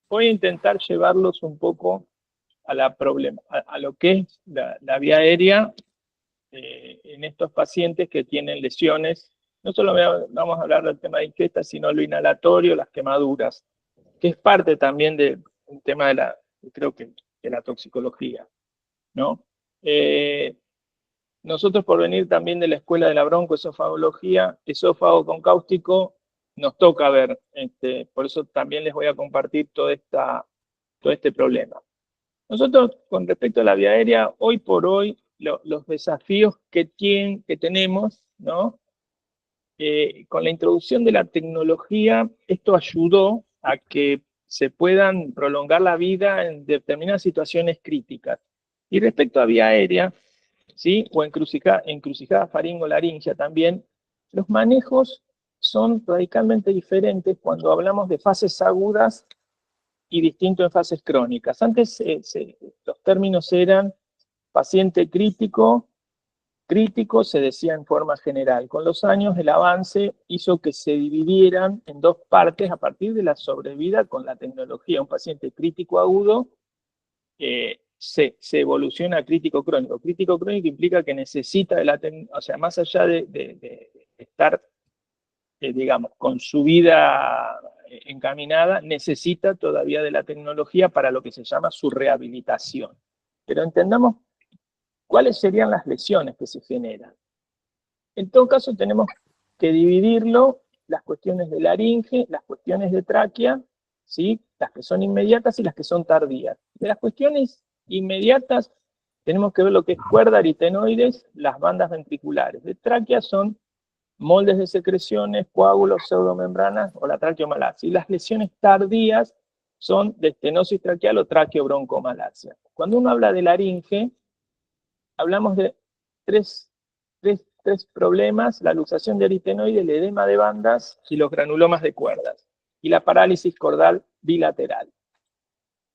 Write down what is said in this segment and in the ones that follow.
Voy a intentar llevarlos un poco a lo que es la vía aérea en estos pacientes que tienen lesiones. No solo vamos a hablar del tema de ingesta, sino lo inhalatorio, las quemaduras, que es parte también del tema creo que de la toxicología, ¿no? Nosotros, por venir también de la escuela de la broncoesofagología, esófago con cáustico, nos toca ver, por eso también les voy a compartir todo este problema. Nosotros, con respecto a la vía aérea, hoy por hoy, los desafíos que tenemos, ¿no? Con la introducción de la tecnología, esto ayudó a que se puedan prolongar la vida en determinadas situaciones críticas. Y respecto a vía aérea, ¿sí? O encrucijada faringo-laringia también, los manejos son radicalmente diferentes cuando hablamos de fases agudas y distinto en fases crónicas. Antes los términos eran paciente crítico se decía en forma general. Con los años el avance hizo que se dividieran en dos partes a partir de la sobrevida con la tecnología. Un paciente crítico agudo se evoluciona a crítico crónico. Crítico crónico implica que necesita de la tecnología, o sea, más allá de estar, digamos, con su vida encaminada, necesita todavía de la tecnología para lo que se llama su rehabilitación. Pero entendamos cuáles serían las lesiones que se generan. En todo caso, tenemos que dividirlo, las cuestiones de laringe, las cuestiones de tráquea, ¿sí? Las que son inmediatas y las que son tardías. De las cuestiones inmediatas, tenemos que ver lo que es cuerda, aritenoides, las bandas ventriculares. De tráquea son moldes de secreciones, coágulos, pseudomembranas o la traqueomalacia. Y las lesiones tardías son de estenosis traqueal o traqueobroncomalacia. Cuando uno habla de laringe, hablamos de tres problemas: la luxación de aritenoide, el edema de bandas y los granulomas de cuerdas, y la parálisis cordal bilateral.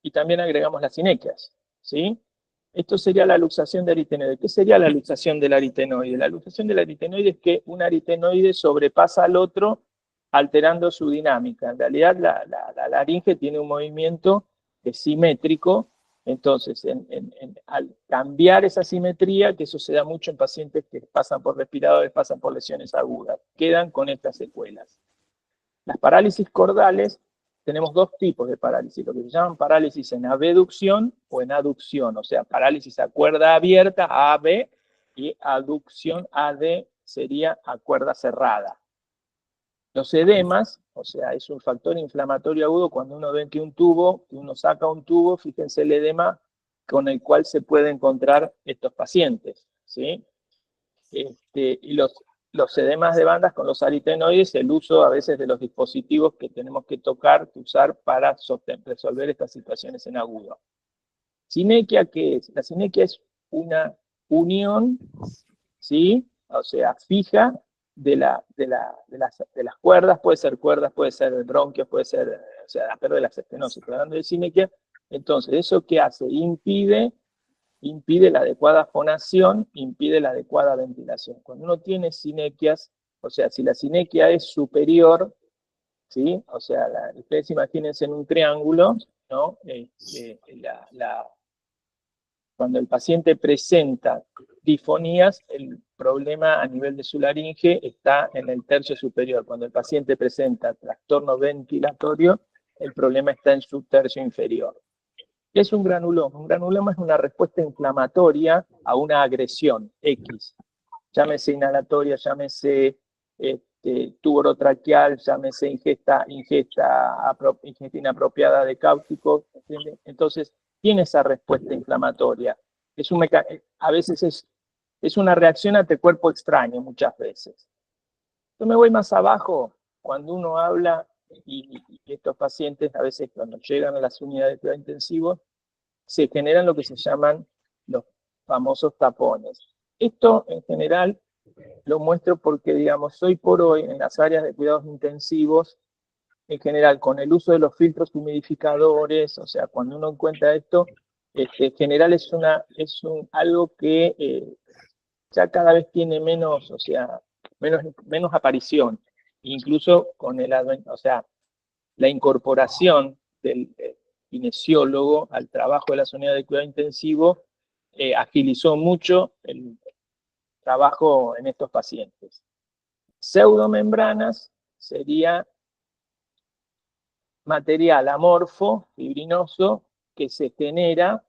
Y también agregamos las sinequias, ¿sí? Esto sería la luxación de aritenoide. ¿Qué sería la luxación del aritenoide? La luxación del aritenoide es que un aritenoide sobrepasa al otro alterando su dinámica. En realidad la laringe tiene un movimiento simétrico. Entonces, al cambiar esa simetría, que eso se da mucho en pacientes que pasan por respiradores, pasan por lesiones agudas, quedan con estas secuelas. Las parálisis cordales, tenemos dos tipos de parálisis, lo que se llaman parálisis en abducción o en aducción, o sea, parálisis a cuerda abierta, AB, y aducción, AD, sería a cuerda cerrada. Los edemas, o sea, es un factor inflamatorio agudo cuando uno ve que uno saca un tubo, fíjense el edema con el cual se puede encontrar estos pacientes, ¿sí? Y los edemas de bandas con los aritenoides, el uso a veces de los dispositivos que tenemos que usar para resolver estas situaciones en agudo. Sinequia, ¿qué es? La sinequia es una unión, ¿sí? O sea, fija de las cuerdas, puede ser bronquios, puede ser, o sea, pero de las estenosis, pero hablando de sinequia. Entonces, ¿eso qué hace? Impide la adecuada fonación, impide la adecuada ventilación. Cuando uno tiene sinequias, o sea, si la sinequia es superior, ¿sí? O sea, ustedes imagínense en un triángulo, ¿no? Cuando el paciente presenta difonías, el problema a nivel de su laringe está en el tercio superior. Cuando el paciente presenta trastorno ventilatorio, el problema está en su tercio inferior. ¿Qué es un granuloma? Un granuloma es una respuesta inflamatoria a una agresión X. Llámese inhalatoria, llámese tubo orotraqueal, llámese ingesta inapropiada de cáustico. Entonces, tiene esa respuesta inflamatoria. A veces es una reacción ante cuerpo extraño, muchas veces. Yo me voy más abajo, cuando uno habla, y estos pacientes a veces cuando llegan a las unidades de cuidados intensivos, se generan lo que se llaman los famosos tapones. Esto en general lo muestro porque, digamos, hoy por hoy en las áreas de cuidados intensivos, en general, con el uso de los filtros humidificadores, o sea, cuando uno encuentra esto, en general es algo que ya cada vez tiene menos, o sea, menos aparición, incluso con el advento, o sea, la incorporación del kinesiólogo al trabajo de las unidades de cuidado intensivo agilizó mucho el trabajo en estos pacientes. Pseudomembranas sería material amorfo, fibrinoso, que se genera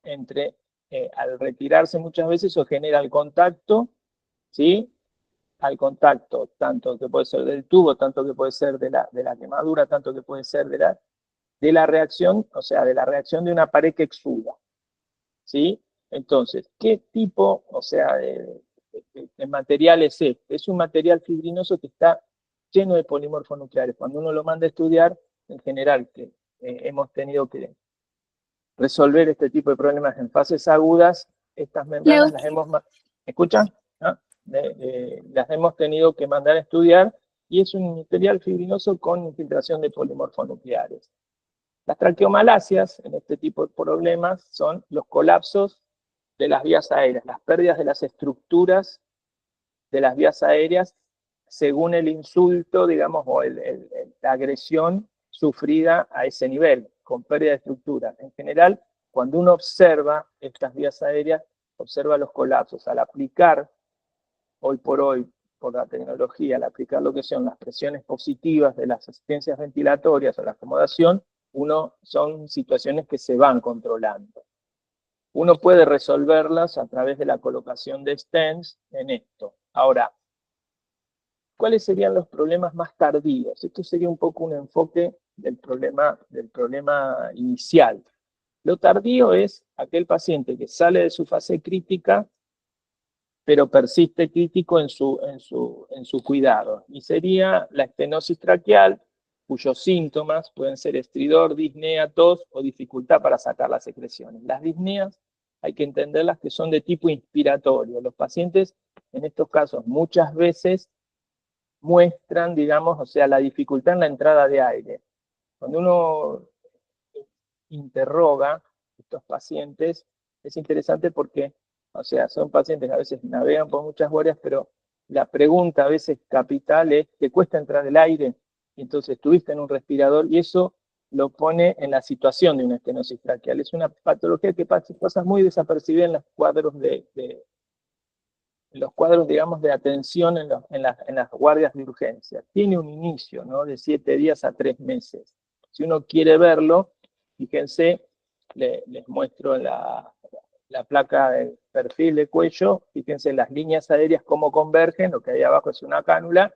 al retirarse muchas veces o genera el contacto, ¿sí? Al contacto, tanto que puede ser del tubo, tanto que puede ser de la quemadura, tanto que puede ser de la reacción, o sea, de la reacción de una pared que exuda, ¿sí? Entonces, ¿qué tipo, o sea, de material es este? Es un material fibrinoso que está lleno de polimorfos nucleares. Cuando uno lo manda a estudiar, en general, que hemos tenido que resolver este tipo de problemas en fases agudas, estas membranas las hemos... ¿Escuchan? ¿Ah? Las hemos tenido que mandar a estudiar y es un material fibrinoso con infiltración de polimorfos nucleares. Las traqueomalacias en este tipo de problemas son los colapsos de las vías aéreas, las pérdidas de las estructuras de las vías aéreas según el insulto, digamos, o la agresión sufrida a ese nivel, con pérdida de estructura. En general, cuando uno observa estas vías aéreas, observa los colapsos. Al aplicar, hoy por la tecnología, al aplicar lo que son las presiones positivas de las asistencias ventilatorias o la acomodación, son situaciones que se van controlando. Uno puede resolverlas a través de la colocación de stents en esto. Ahora, ¿cuáles serían los problemas más tardíos? Esto sería un poco un enfoque del problema inicial. Lo tardío es aquel paciente que sale de su fase crítica, pero persiste crítico en su cuidado. Y sería la estenosis traqueal, cuyos síntomas pueden ser estridor, disnea, tos o dificultad para sacar las secreciones. Las disneas hay que entenderlas que son de tipo inspiratorio. Los pacientes, en estos casos, muchas veces muestran, digamos, o sea, la dificultad en la entrada de aire. Cuando uno interroga a estos pacientes, es interesante porque, o sea, son pacientes que a veces navegan por muchas guardias, pero la pregunta a veces capital es, ¿te cuesta entrar el aire? Y entonces estuviste en un respirador y eso lo pone en la situación de una estenosis traqueal. Es una patología que pasa muy desapercibida en los cuadros digamos, de atención en las guardias de urgencia. Tiene un inicio, ¿no? De 7 días a 3 meses. Si uno quiere verlo, fíjense, les muestro la placa de perfil de cuello, fíjense las líneas aéreas cómo convergen, lo que hay abajo es una cánula,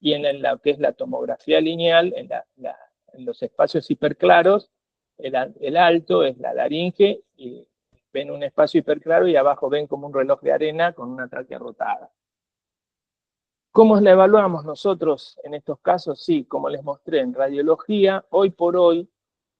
y en lo que es la tomografía lineal, en los espacios hiperclaros, el alto es la laringe, y ven un espacio hiperclaro y abajo ven como un reloj de arena con una tráquea rotada. ¿Cómo la evaluamos nosotros en estos casos? Sí, como les mostré en radiología, hoy por hoy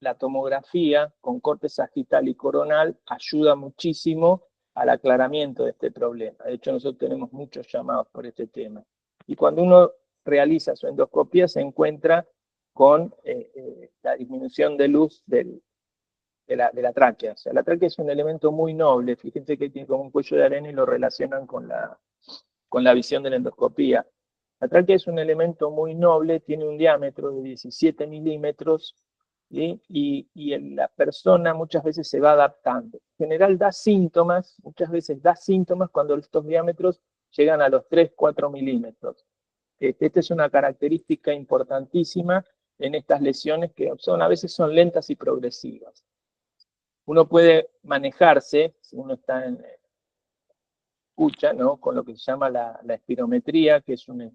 la tomografía con corte sagital y coronal ayuda muchísimo al aclaramiento de este problema. De hecho, nosotros tenemos muchos llamados por este tema. Y cuando uno realiza su endoscopía se encuentra con la disminución de luz de la tráquea. O sea, la tráquea es un elemento muy noble. Fíjense que tiene como un cuello de arena y lo relacionan con la visión de la endoscopía. La tráquea es un elemento muy noble, tiene un diámetro de 17 milímetros, ¿sí? y la persona muchas veces se va adaptando. En general da síntomas, muchas veces da síntomas cuando estos diámetros llegan a los 3, 4 milímetros. Esta es una característica importantísima en estas lesiones que a veces son lentas y progresivas. Uno puede manejarse, si uno está en escucha, ¿no? Con lo que se llama la espirometría, que es un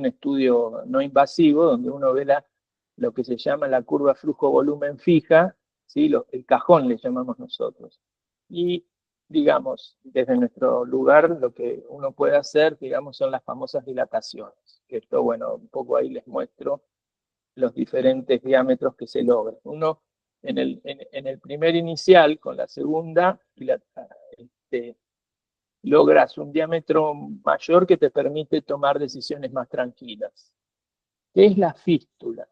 estudio no invasivo, donde uno ve lo que se llama la curva flujo-volumen fija, ¿sí? El cajón le llamamos nosotros. Y, digamos, desde nuestro lugar, lo que uno puede hacer, digamos, son las famosas dilataciones. Que esto, bueno, un poco ahí les muestro los diferentes diámetros que se logran. Uno, en el primer inicial, con la segunda, logras un diámetro mayor que te permite tomar decisiones más tranquilas. ¿Qué es la fístula?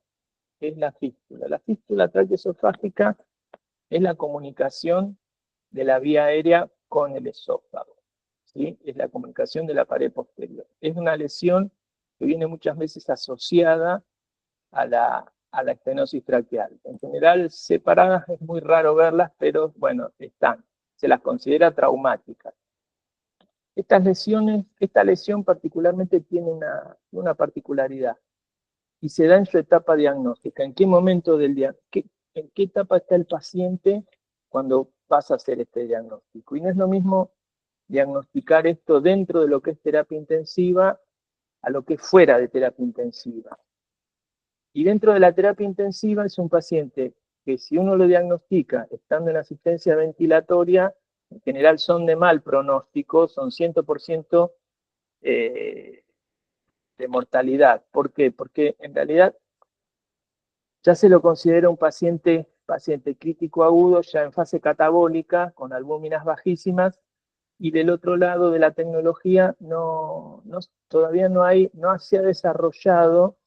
¿Qué es la fístula? La fístula traqueoesofágica es la comunicación de la vía aérea con el esófago, ¿sí? Es la comunicación de la pared posterior. Es una lesión que viene muchas veces asociada a a la estenosis traqueal. En general, separadas es muy raro verlas, pero bueno, están. Se las considera traumáticas. Esta lesión particularmente tiene una particularidad y se da en su etapa diagnóstica. ¿En qué momento del diagnóstico? ¿En qué etapa está el paciente cuando pasa a hacer este diagnóstico? Y no es lo mismo diagnosticar esto dentro de lo que es terapia intensiva a lo que es fuera de terapia intensiva. Y dentro de la terapia intensiva es un paciente que si uno lo diagnostica estando en asistencia ventilatoria, en general son de mal pronóstico, son 100% de mortalidad. ¿Por qué? Porque en realidad ya se lo considera un paciente crítico agudo, ya en fase catabólica, con albúminas bajísimas, y del otro lado de la tecnología todavía no se ha desarrollado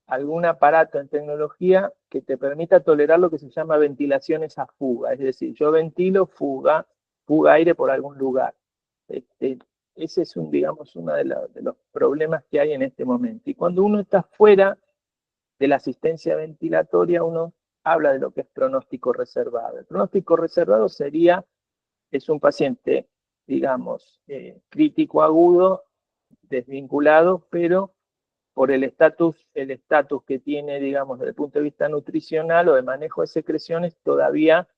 algún aparato en tecnología que te permita tolerar lo que se llama ventilaciones a fuga. Es decir, yo ventilo, fuga aire por algún lugar. Ese es digamos, uno de los problemas que hay en este momento. Y cuando uno está fuera de la asistencia ventilatoria, uno habla de lo que es pronóstico reservado. El pronóstico reservado es un paciente, digamos, crítico agudo, desvinculado, pero por el estatus que tiene, digamos, desde el punto de vista nutricional o de manejo de secreciones, todavía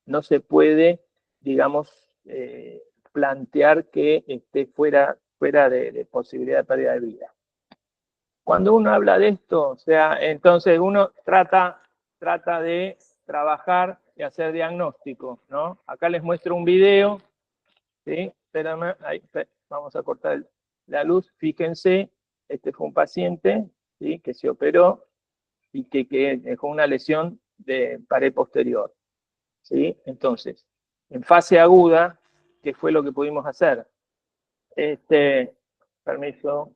no se puede, digamos, plantear que esté fuera de posibilidad de pérdida de vida. Cuando uno habla de esto, o sea, entonces uno trata de trabajar y hacer diagnóstico, ¿no? Acá les muestro un video, ¿sí? Espérame, ahí, vamos a cortar la luz, fíjense, este fue un paciente, ¿sí? Que se operó y que dejó una lesión de pared posterior, ¿sí? Entonces, en fase aguda, ¿qué fue lo que pudimos hacer? Permiso.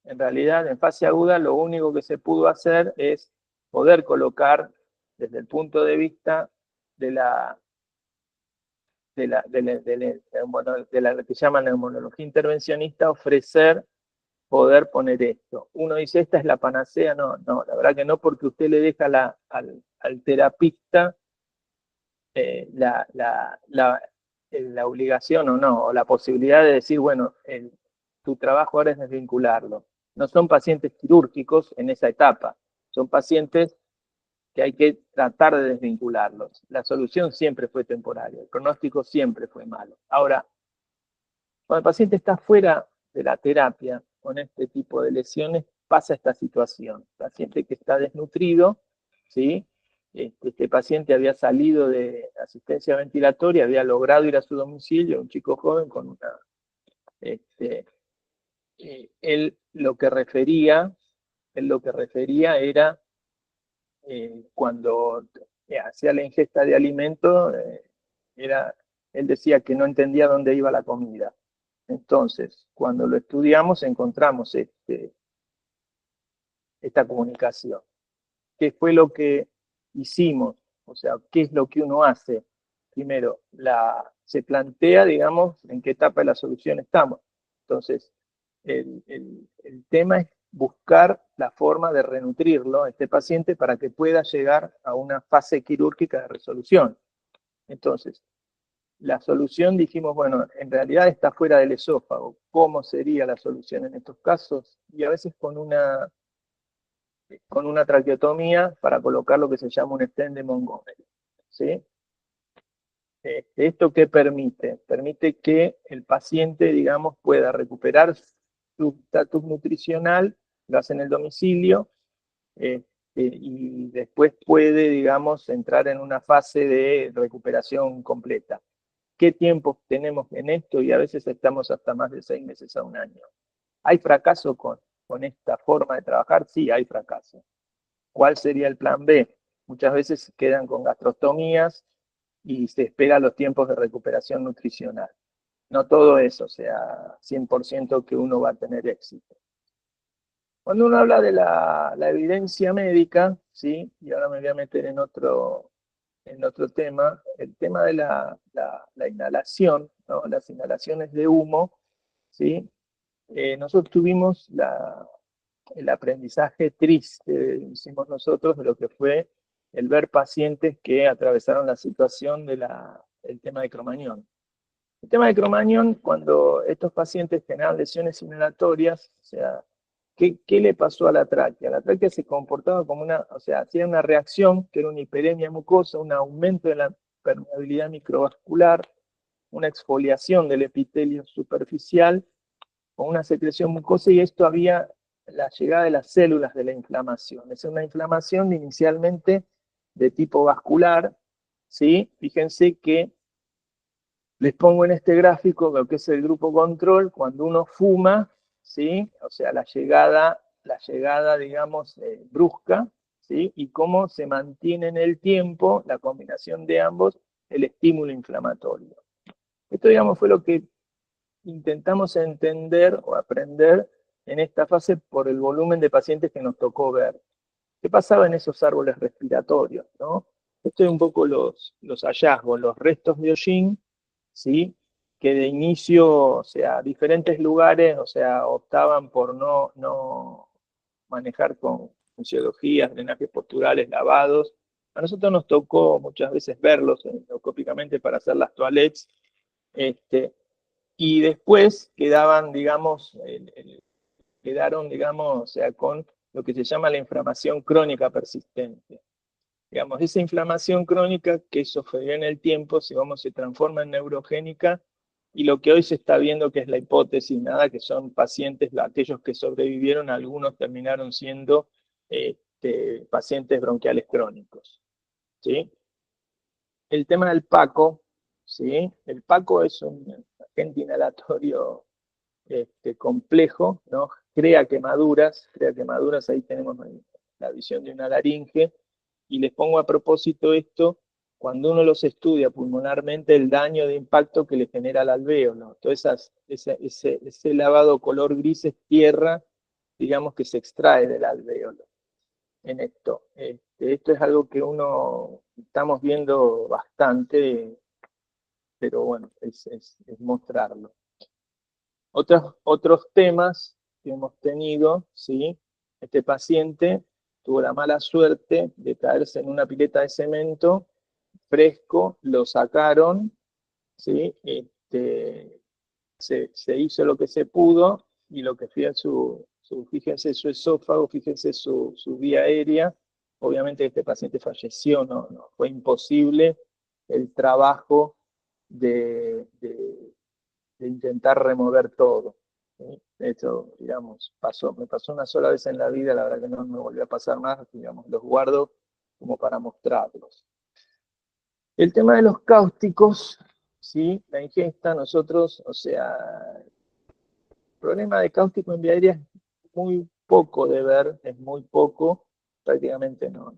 En realidad, en fase aguda, lo único que se pudo hacer es poder colocar, desde el punto de vista de la que llaman neumonología intervencionista, ofrecer poder poner esto. Uno dice, ¿esta es la panacea? No, la verdad que no, porque usted le deja al terapista la obligación o la posibilidad de decir, bueno, tu trabajo ahora es desvincularlo. No son pacientes quirúrgicos en esa etapa, son pacientes que hay que tratar de desvincularlos. La solución siempre fue temporaria, el pronóstico siempre fue malo. Ahora, cuando el paciente está fuera de la terapia con este tipo de lesiones, pasa esta situación. El paciente que está desnutrido, ¿sí? Este paciente había salido de asistencia ventilatoria, había logrado ir a su domicilio, un chico joven con una... él lo que refería era cuando hacía la ingesta de alimento, él decía que no entendía dónde iba la comida. Entonces, cuando lo estudiamos, encontramos esta comunicación. ¿Qué fue lo que hicimos? O sea, ¿qué es lo que uno hace? Primero, se plantea, digamos, en qué etapa de la solución estamos. Entonces, el tema es buscar la forma de renutrirlo a este paciente para que pueda llegar a una fase quirúrgica de resolución. Entonces, la solución, dijimos, bueno, en realidad está fuera del esófago. ¿Cómo sería la solución en estos casos? Y a veces con una traqueotomía para colocar lo que se llama un stent de Montgomery, ¿sí? ¿Esto qué permite? Permite que el paciente, digamos, pueda recuperar su estatus nutricional, lo hace en el domicilio, y después puede, digamos, entrar en una fase de recuperación completa. ¿Qué tiempo tenemos en esto? Y a veces estamos hasta más de 6 meses a un año. ¿Hay fracaso con esta forma de trabajar? Sí, hay fracaso. ¿Cuál sería el plan B? Muchas veces quedan con gastrostomías y se espera los tiempos de recuperación nutricional. No todo eso, o sea, 100% que uno va a tener éxito. Cuando uno habla de la evidencia médica, ¿sí? Y ahora me voy a meter en otro tema, el tema de la inhalación, ¿no? Las inhalaciones de humo, ¿sí? Nosotros tuvimos el aprendizaje triste, hicimos nosotros, de lo que fue el ver pacientes que atravesaron la situación del tema de Cromañón. El tema de Cromañón, cuando estos pacientes generan lesiones inhalatorias, o sea, ¿qué le pasó a la tráquea? La tráquea se comportaba como o sea, hacía una reacción que era una hiperemia mucosa, un aumento de la permeabilidad microvascular, una exfoliación del epitelio superficial, con una secreción mucosa, y esto había la llegada de las células de la inflamación. Es una inflamación inicialmente de tipo vascular, ¿sí? Fíjense que les pongo en este gráfico lo que es el grupo control cuando uno fuma, ¿sí? O sea, la llegada digamos, brusca, ¿sí? Y cómo se mantiene en el tiempo la combinación de ambos, el estímulo inflamatorio. Esto, digamos, fue lo que intentamos entender o aprender en esta fase por el volumen de pacientes que nos tocó ver. ¿Qué pasaba en esos árboles respiratorios, no? Esto es un poco los hallazgos, los restos de hollín, ¿sí? Que de inicio, o sea, diferentes lugares, o sea, optaban por no manejar con fisiologías, drenajes posturales, lavados. A nosotros nos tocó muchas veces verlos endoscópicamente para hacer las toilettes, y después quedaban, digamos, quedaron, digamos, o sea, con lo que se llama la inflamación crónica persistente. Digamos, esa inflamación crónica que sufrió en el tiempo, si vamos, se transforma en neurogénica, y lo que hoy se está viendo que es la hipótesis, nada, que son pacientes, aquellos que sobrevivieron, algunos terminaron siendo pacientes bronquiales crónicos, ¿sí? El tema del PACO, ¿sí? El PACO es un agente inhalatorio complejo, ¿no? Crea quemaduras, ahí tenemos la visión de una laringe, y les pongo a propósito esto, cuando uno los estudia pulmonarmente, el daño de impacto que le genera al alvéolo, todo ese lavado color gris es tierra, digamos, que se extrae del alvéolo en esto. Esto es algo que estamos viendo bastante, pero bueno, es mostrarlo. Otros temas que hemos tenido, ¿sí? Este paciente tuvo la mala suerte de caerse en una pileta de cemento fresco, lo sacaron, ¿sí? Se hizo lo que se pudo, y lo que fue fíjense su esófago, fíjense su vía aérea. Obviamente este paciente falleció, no fue imposible el trabajo de intentar remover todo, ¿sí? Esto, digamos, me pasó una sola vez en la vida, la verdad que no me volvió a pasar más, digamos, los guardo como para mostrarlos. El tema de los cáusticos, ¿sí? La ingesta, nosotros, o sea, el problema de cáustico en vía aérea es muy poco de ver, es muy poco, prácticamente no.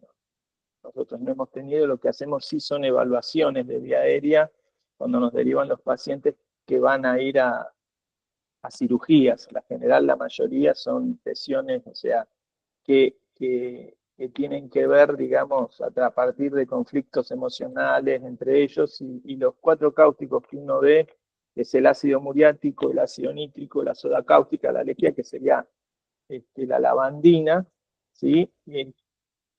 Nosotros no hemos tenido, lo que hacemos sí son evaluaciones de vía aérea, cuando nos derivan los pacientes que van a ir a cirugías. En general, la mayoría son lesiones, o sea, que tienen que ver, digamos, a partir de conflictos emocionales entre ellos, y los 4 cáusticos que uno ve es el ácido muriático, el ácido nítrico, la soda cáustica, la lejía, que sería la lavandina, ¿sí?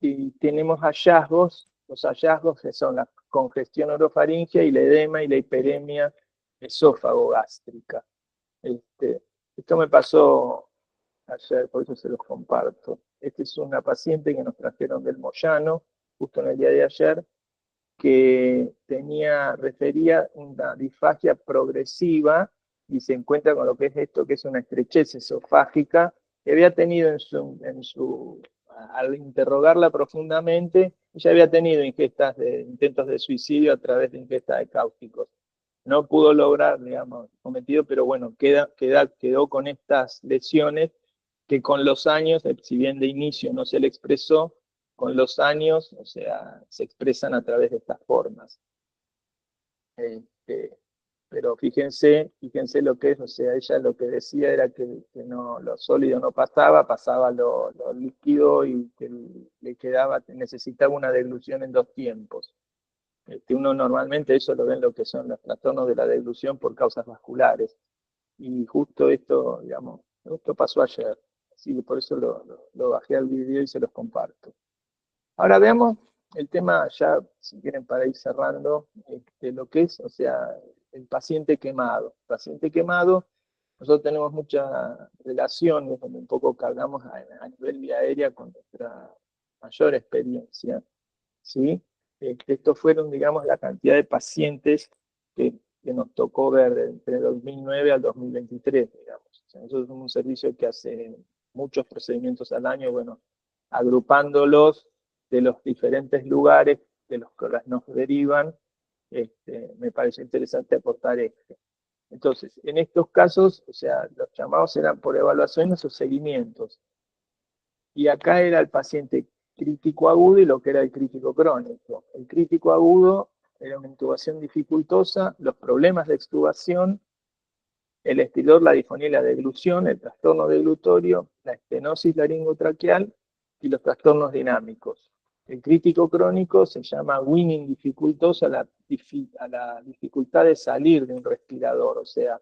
Y tenemos hallazgos, los hallazgos que son la congestión orofaringea y la edema y la hiperemia esófago-gástrica. Esto me pasó ayer, por eso se los comparto. Esta es una paciente que nos trajeron del Moyano, justo en el día de ayer, que refería una disfagia progresiva, y se encuentra con lo que es esto, que es una estrechez esofágica, que había tenido al interrogarla profundamente, ella había tenido intentos de suicidio a través de ingestas de cáusticos. No pudo lograr, digamos, el cometido, pero bueno, quedó con estas lesiones que con los años, si bien de inicio no se le expresó, con los años, o sea, se expresan a través de estas formas. Pero fíjense lo que es, o sea, ella lo que decía era que lo sólido no pasaba lo líquido, y que necesitaba una deglución en 2 tiempos. Uno normalmente eso lo ve en lo que son los trastornos de la deglución por causas vasculares. Y justo esto, digamos, esto pasó ayer. así que por eso lo bajé al video y se los comparto. Ahora veamos el tema ya, si quieren, para ir cerrando, lo que es, o sea, el paciente quemado. El paciente quemado, nosotros tenemos mucha relación, donde un poco cargamos a nivel vía aérea con nuestra mayor experiencia, ¿sí? Estos fueron, digamos, la cantidad de pacientes que nos tocó ver entre 2009 al 2023, digamos. O sea, nosotros somos un servicio que hace muchos procedimientos al año, bueno, agrupándolos de los diferentes lugares de los que nos derivan, me parece interesante aportar esto. Entonces, en estos casos, o sea, los llamados eran por evaluaciones o seguimientos. Y acá era el paciente crítico agudo y lo que era el crítico crónico. El crítico agudo era una intubación dificultosa, los problemas de extubación, el estilor, la disfonía y la deglución, el trastorno deglutorio, la estenosis laringotraqueal y los trastornos dinámicos. El crítico crónico se llama winning dificultosa, a la dificultad de salir de un respirador, o sea,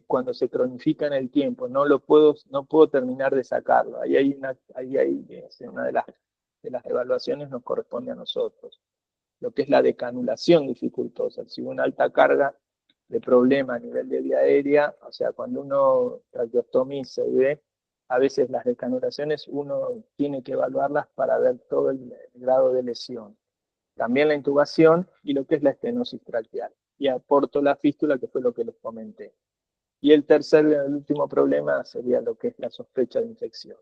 cuando se cronifica en el tiempo, no puedo terminar de sacarlo. Ahí hay una de las evaluaciones nos corresponde a nosotros. Lo que es la decanulación dificultosa, si hubo una alta carga de problema a nivel de vía aérea, o sea, cuando uno traqueostomiza y ve, a veces las decanulaciones uno tiene que evaluarlas para ver todo el grado de lesión. También la intubación y lo que es la estenosis traqueal. Y aporto la fístula, que fue lo que les comenté. Y el tercer y el último problema sería lo que es la sospecha de infección.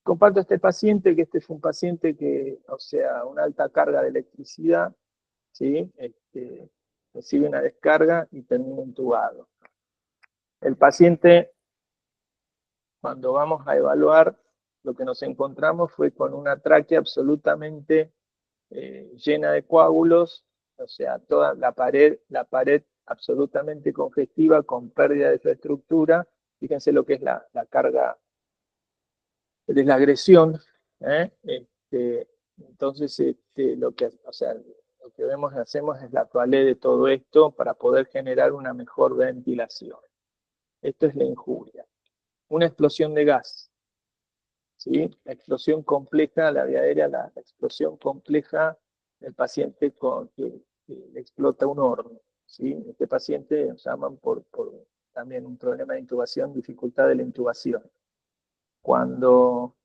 Comparto este paciente, que este fue un paciente que, o sea, una alta carga de electricidad, ¿sí? Recibe una descarga y termina intubado. El paciente, cuando vamos a evaluar, lo que nos encontramos fue con una tráquea absolutamente llena de coágulos, o sea, toda la pared absolutamente congestiva, con pérdida de su estructura. Fíjense lo que es la carga de la agresión, ¿eh? Entonces, lo que hacemos es la toalé de todo esto para poder generar una mejor ventilación. Esto es la injuria. Una explosión de gas, ¿sí? La explosión compleja, la vía aérea, la explosión compleja del paciente que le explota un horno, ¿sí? Este paciente nos llaman por también un problema de intubación, dificultad de la intubación. Cuando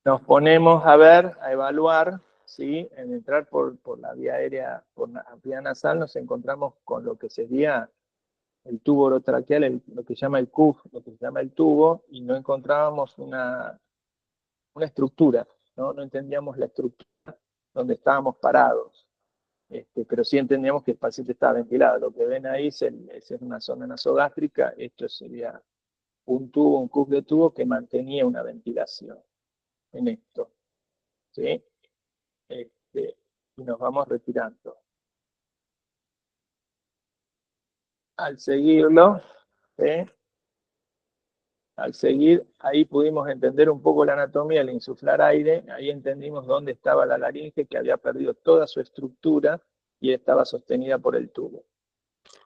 nos ponemos a evaluar, ¿sí? En entrar por la vía aérea, por la vía nasal, nos encontramos con lo que sería el tubo orotraqueal, lo que se llama el CUF, lo que se llama el tubo, y no encontrábamos una estructura, ¿no? No entendíamos la estructura donde estábamos parados, pero sí entendíamos que el paciente estaba ventilado. Lo que ven ahí es una zona nasogástrica, esto sería un tubo, un CUF de tubo que mantenía una ventilación en esto, ¿sí? Y nos vamos retirando. Al seguirlo, ¿sí? Al seguir, ahí pudimos entender un poco la anatomía al insuflar aire, ahí entendimos dónde estaba la laringe, que había perdido toda su estructura y estaba sostenida por el tubo,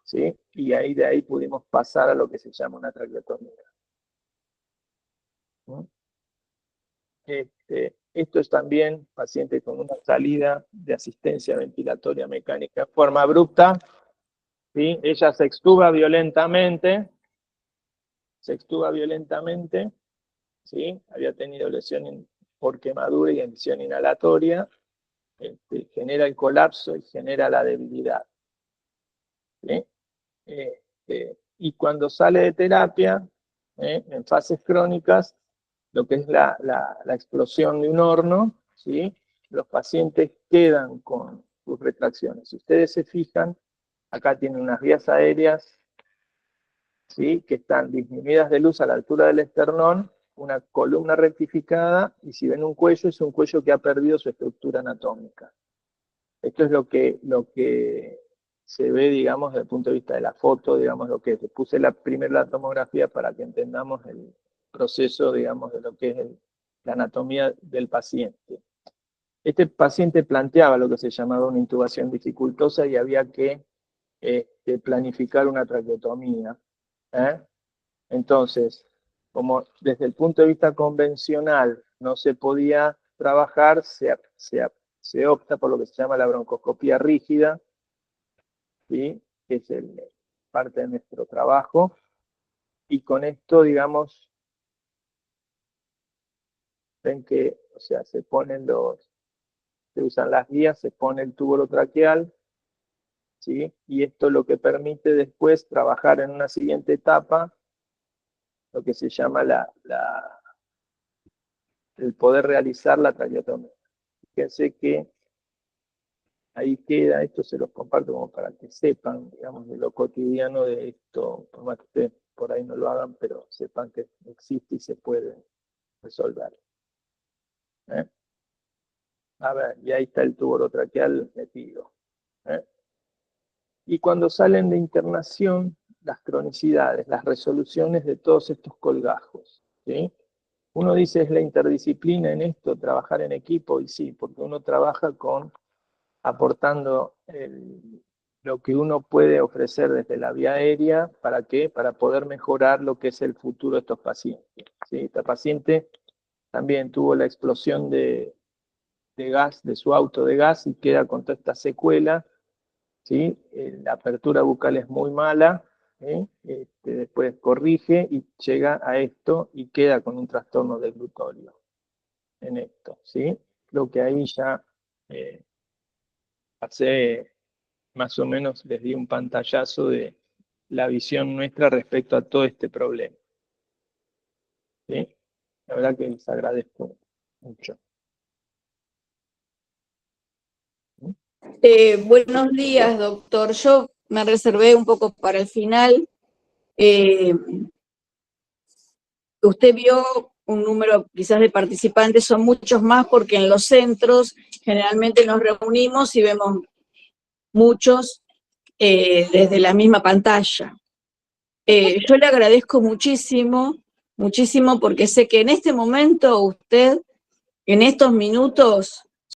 ¿sí? Y de ahí pudimos pasar a lo que se llama una traqueotomía. Esto es también paciente con una salida de asistencia ventilatoria mecánica en forma abrupta, ¿sí? Ella se extuba violentamente, ¿sí? Había tenido lesión por quemadura y emisión inhalatoria, genera el colapso y genera la debilidad, ¿sí? Y cuando sale de terapia, en fases crónicas, lo que es la explosión de un horno, ¿sí? Los pacientes quedan con sus retracciones. Si ustedes se fijan, acá tienen unas vías aéreas, ¿sí? Que están disminuidas de luz a la altura del esternón, una columna rectificada, y si ven un cuello, es un cuello que ha perdido su estructura anatómica. Esto es lo que se ve, digamos, desde el punto de vista de la foto, digamos, lo que puse la tomografía para que entendamos el proceso, digamos, de lo que es la anatomía del paciente. Este paciente planteaba lo que se llamaba una intubación dificultosa y había que planificar una traqueotomía, ¿eh? Entonces, como desde el punto de vista convencional no se podía trabajar, se opta por lo que se llama la broncoscopía rígida, ¿sí? Que es parte de nuestro trabajo, y con esto, digamos, ven que, o sea, se usan las guías, se pone el tubo orotraqueal, ¿sí? Y esto lo que permite después trabajar en una siguiente etapa, lo que se llama el poder realizar la traqueotomía. Fíjense que ahí queda, esto se los comparto como para que sepan, digamos, de lo cotidiano de esto, por más que ustedes por ahí no lo hagan, pero sepan que existe y se puede resolver. ¿Eh? A ver, y ahí está el tubo orotraqueal metido. ¿Eh? Y cuando salen de internación, las cronicidades, las resoluciones de todos estos colgajos, ¿sí? Uno dice, ¿es la interdisciplina en esto, trabajar en equipo? Y sí, porque uno trabaja aportando lo que uno puede ofrecer desde la vía aérea. ¿Para qué? Para poder mejorar lo que es el futuro de estos pacientes, ¿sí? Esta paciente también tuvo la explosión de gas, de su auto de gas, y queda con toda esta secuela, ¿sí? La apertura bucal es muy mala, ¿sí? Después corrige y llega a esto y queda con un trastorno deglutorio en esto, ¿sí? Lo que ahí ya hace más o menos les di un pantallazo de la visión nuestra respecto a todo este problema, ¿sí? La verdad que les agradezco mucho. Buenos días, doctor. Yo me reservé un poco para el final. Usted vio un número quizás de participantes, son muchos más porque en los centros generalmente nos reunimos y vemos muchos desde la misma pantalla. Yo le agradezco muchísimo, muchísimo, porque sé que en este momento usted, en estos minutos,